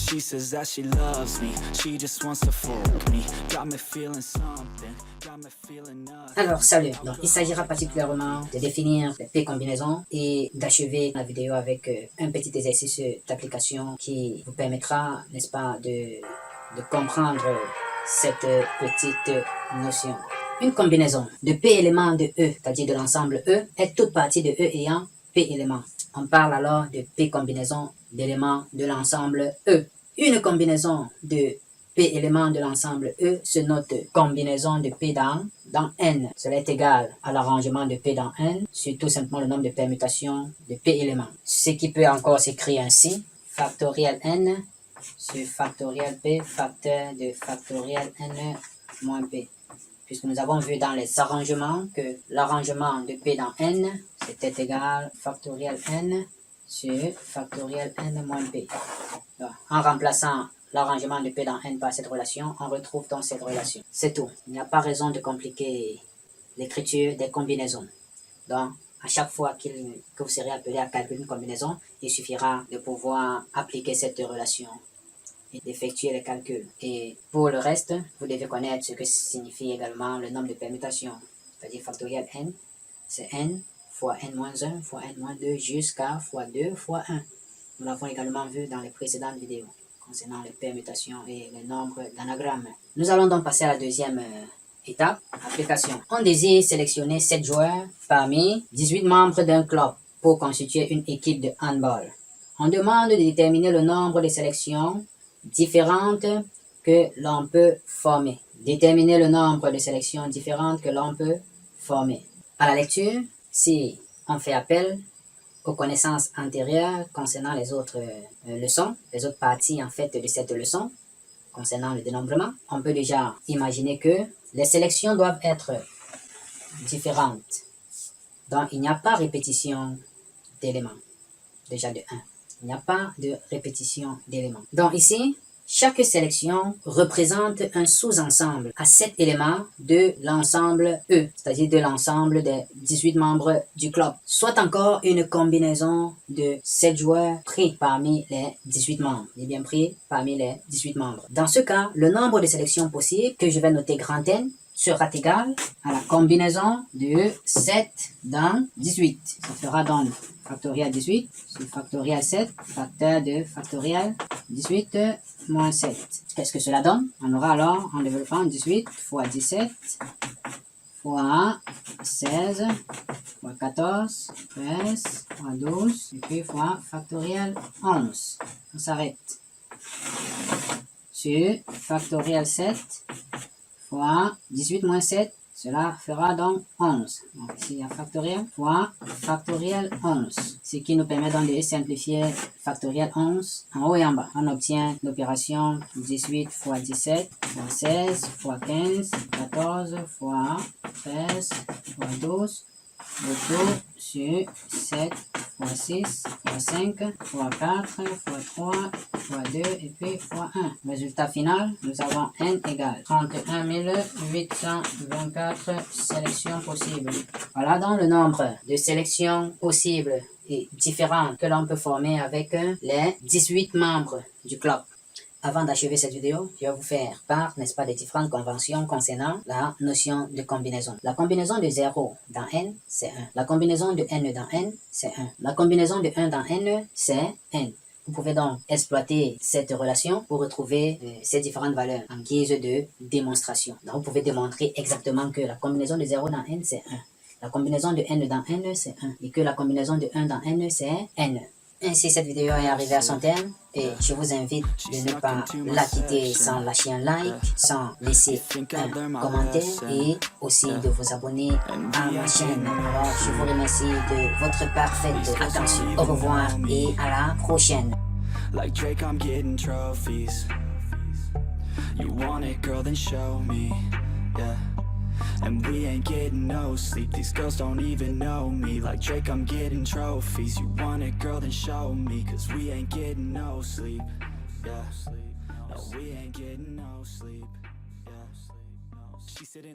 She says that she loves me, she just wants to fuck me. Got me feeling something, got me feeling nothing. Alors salut, donc il s'agira particulièrement de définir les P-combinaisons et d'achever la vidéo avec un petit exercice d'application qui vous permettra, n'est-ce pas, de comprendre cette petite notion. Une combinaison de P éléments de E, c'est-à-dire de l'ensemble E, est toute partie de E ayant P éléments. On parle alors de P combinaison d'éléments de l'ensemble E. Une combinaison de P éléments de l'ensemble E se note combinaison de P dans N. Cela est égal à l'arrangement de P dans N sur tout simplement le nombre de permutations de P éléments. Ce qui peut encore s'écrire ainsi, factoriel N sur factoriel P, facteur de factoriel N moins P. Puisque nous avons vu dans les arrangements que l'arrangement de P dans N, c'était égal factoriel N sur factoriel N moins P. Donc, en remplaçant l'arrangement de P dans N par cette relation, on retrouve donc cette relation. C'est tout. Il n'y a pas raison de compliquer l'écriture des combinaisons. Donc, à chaque fois que vous serez appelé à calculer une combinaison, il suffira de pouvoir appliquer cette relation et d'effectuer les calculs. Et pour le reste, vous devez connaître ce que signifie également le nombre de permutations, c'est-à-dire factoriel n, c'est n fois n-1 fois n-2 jusqu'à fois 2 fois 1. Nous l'avons également vu dans les précédentes vidéos concernant les permutations et les nombres d'anagrammes. Nous allons donc passer à la deuxième étape, application. On désire sélectionner 7 joueurs parmi 18 membres d'un club pour constituer une équipe de handball. On demande de déterminer le nombre de sélections différentes que l'on peut former. Déterminer le nombre de sélections différentes que l'on peut former. À la lecture, si on fait appel aux connaissances antérieures concernant les autres leçons, les autres parties en fait de cette leçon, concernant le dénombrement, on peut déjà imaginer que les sélections doivent être différentes. Donc il n'y a pas répétition d'éléments, déjà de 1. Il n'y a pas de répétition d'éléments. Donc ici, chaque sélection représente un sous-ensemble à 7 éléments de l'ensemble E, c'est-à-dire de l'ensemble des 18 membres du club. Soit encore une combinaison de 7 joueurs pris parmi les 18 membres. Il est bien pris parmi les 18 membres. Dans ce cas, le nombre de sélections possibles, que je vais noter grand N, sera égal à la combinaison de 7 dans 18. Ça fera donc factoriel 18 sur factoriel 7, facteur de factoriel 18 moins 7. Qu'est-ce que cela donne? On aura alors en développant 18 fois 17 fois 16 fois 14 13 fois 12 et puis fois factoriel 11. On s'arrête sur factoriel 7 fois 18 moins 7, cela fera donc 11. Donc ici il y a factoriel fois factoriel 11. Ce qui nous permet donc de simplifier factoriel 11 en haut et en bas. On obtient l'opération 18 fois 17 fois 16 fois 15, 14 fois 13 fois 12. Le tout sur 7 fois 6 fois 5 fois 4 fois 3 fois 2 et puis fois 1. Résultat final, nous avons n égale 31 824 sélections possibles. Voilà donc le nombre de sélections possibles et différentes que l'on peut former avec les 18 membres du club. Avant d'achever cette vidéo, je vais vous faire part, n'est-ce pas, des différentes conventions concernant la notion de combinaison. La combinaison de 0 dans n, c'est 1. La combinaison de n dans n, c'est 1. La combinaison de 1 dans n, c'est n. Vous pouvez donc exploiter cette relation pour retrouver ces différentes valeurs en guise de démonstration. Donc, vous pouvez démontrer exactement que la combinaison de 0 dans n, c'est 1. La combinaison de n dans n, c'est 1. Et que la combinaison de 1 dans n, c'est n. Ainsi, cette vidéo est arrivée à son terme et je vous invite de ne pas la quitter sans lâcher un like, sans laisser un commentaire et aussi de vous abonner à ma chaîne. Alors, je vous remercie de votre parfaite attention. Au revoir et à la prochaine. Like Drake, I'm getting trophies. You want it, girl, then show me. Yeah. And we ain't getting no sleep. These girls don't even know me. Like Drake, I'm getting trophies. You want it, girl, then show me. Cause we ain't getting no sleep. Yeah. No, we ain't getting no sleep. Yeah. She sitting